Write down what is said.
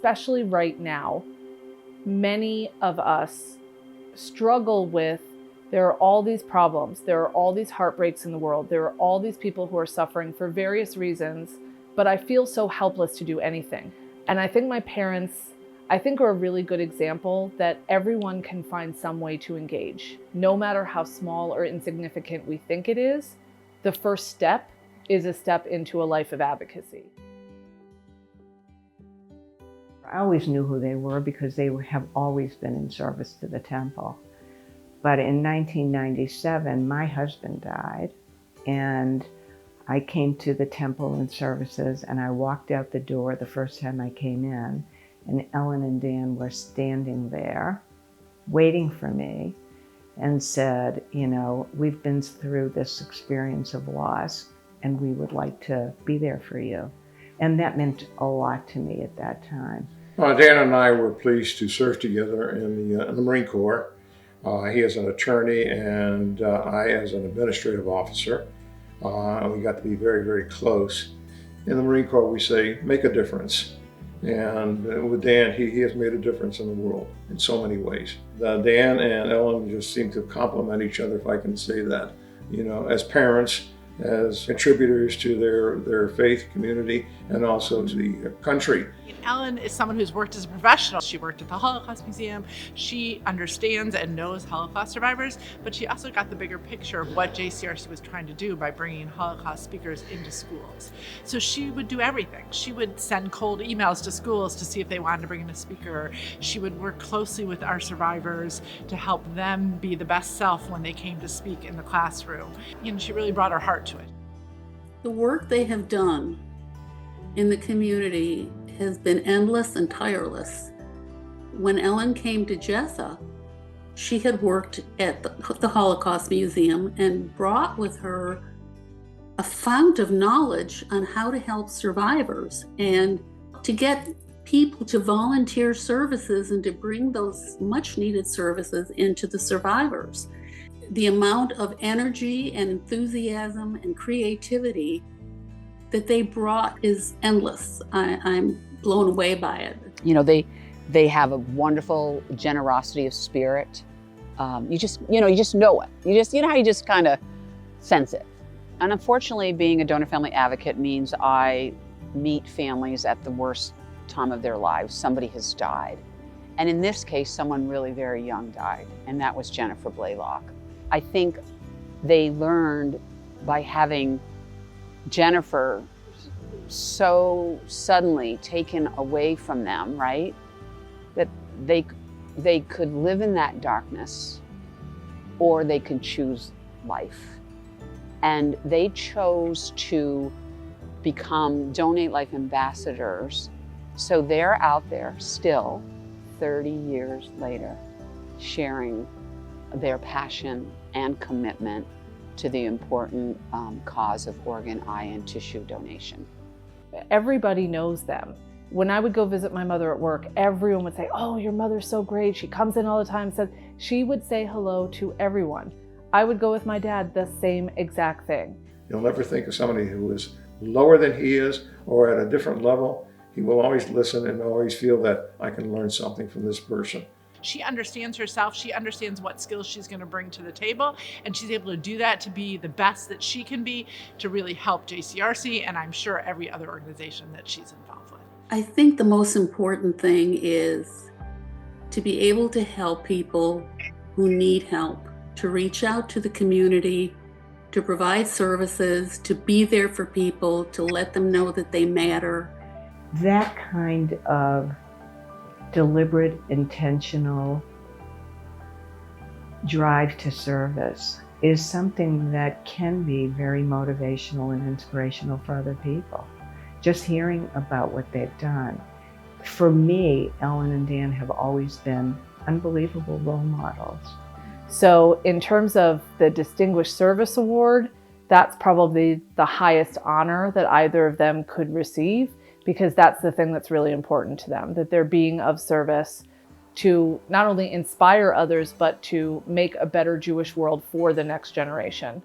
especially right now, many of us struggle with, there are all these problems, there are all these heartbreaks in the world, there are all these people who are suffering for various reasons, but I feel so helpless to do anything. And I think my parents, are a really good example that everyone can find some way to engage. No matter how small or insignificant we think it is, the first step is a step into a life of advocacy. I always knew who they were because they have always been in service to the temple. But in 1997, my husband died, and I came to the temple and services, and I walked out the door the first time I came in, and Ellen and Dan were standing there waiting for me and said, you know, we've been through this experience of loss and we would like to be there for you. And that meant a lot to me at that time. Dan and I were pleased to serve together in the Marine Corps. He as an attorney and I as an administrative officer. And we got to be very, very close. In the Marine Corps, we say, make a difference. And with Dan, he has made a difference in the world in so many ways. Dan and Ellen just seem to complement each other, if I can say that. You know, as parents, as contributors to their faith community, and also to the country. Ellen is someone who's worked as a professional. She worked at the Holocaust Museum. She understands and knows Holocaust survivors, but she also got the bigger picture of what JCRC was trying to do by bringing Holocaust speakers into schools. So she would do everything. She would send cold emails to schools to see if they wanted to bring in a speaker. She would work closely with our survivors to help them be the best self when they came to speak in the classroom. You know, she really brought her heart to it. The work they have done in the community has been endless and tireless. When Ellen came to Jessa, she had worked at the Holocaust Museum and brought with her a fount of knowledge on how to help survivors and to get people to volunteer services and to bring those much needed services into the survivors. The amount of energy and enthusiasm and creativity that they brought is endless. I'm blown away by it. You know, they have a wonderful generosity of spirit. You just know it. You just kind of sense it. And unfortunately, being a donor family advocate means I meet families at the worst time of their lives. Somebody has died. And in this case, someone really very young died, and that was Jennifer Blalock. I think they learned by having Jennifer so suddenly taken away from them, right? That they could live in that darkness or they could choose life. And they chose to become Donate Life ambassadors. So they're out there still 30 years later sharing their passion and commitment to the important cause of organ, eye, and tissue donation. Everybody knows them. When I would go visit my mother at work, everyone would say, oh, your mother's so great. She comes in all the time. She would say hello to everyone. I would go with my dad, the same exact thing. You'll never think of somebody who is lower than he is or at a different level. He will always listen and always feel that I can learn something from this person. She understands herself, she understands what skills she's going to bring to the table, and she's able to do that to be the best that she can be to really help JCRC and I'm sure every other organization that she's involved with. I think the most important thing is to be able to help people who need help, to reach out to the community, to provide services, to be there for people, to let them know that they matter. That kind of deliberate, intentional drive to service is something that can be very motivational and inspirational for other people. Just hearing about what they've done. For me, Ellen and Dan have always been unbelievable role models. So in terms of the Distinguished Service Award, that's probably the highest honor that either of them could receive, because that's the thing that's really important to them, that they're being of service to not only inspire others, but to make a better Jewish world for the next generation.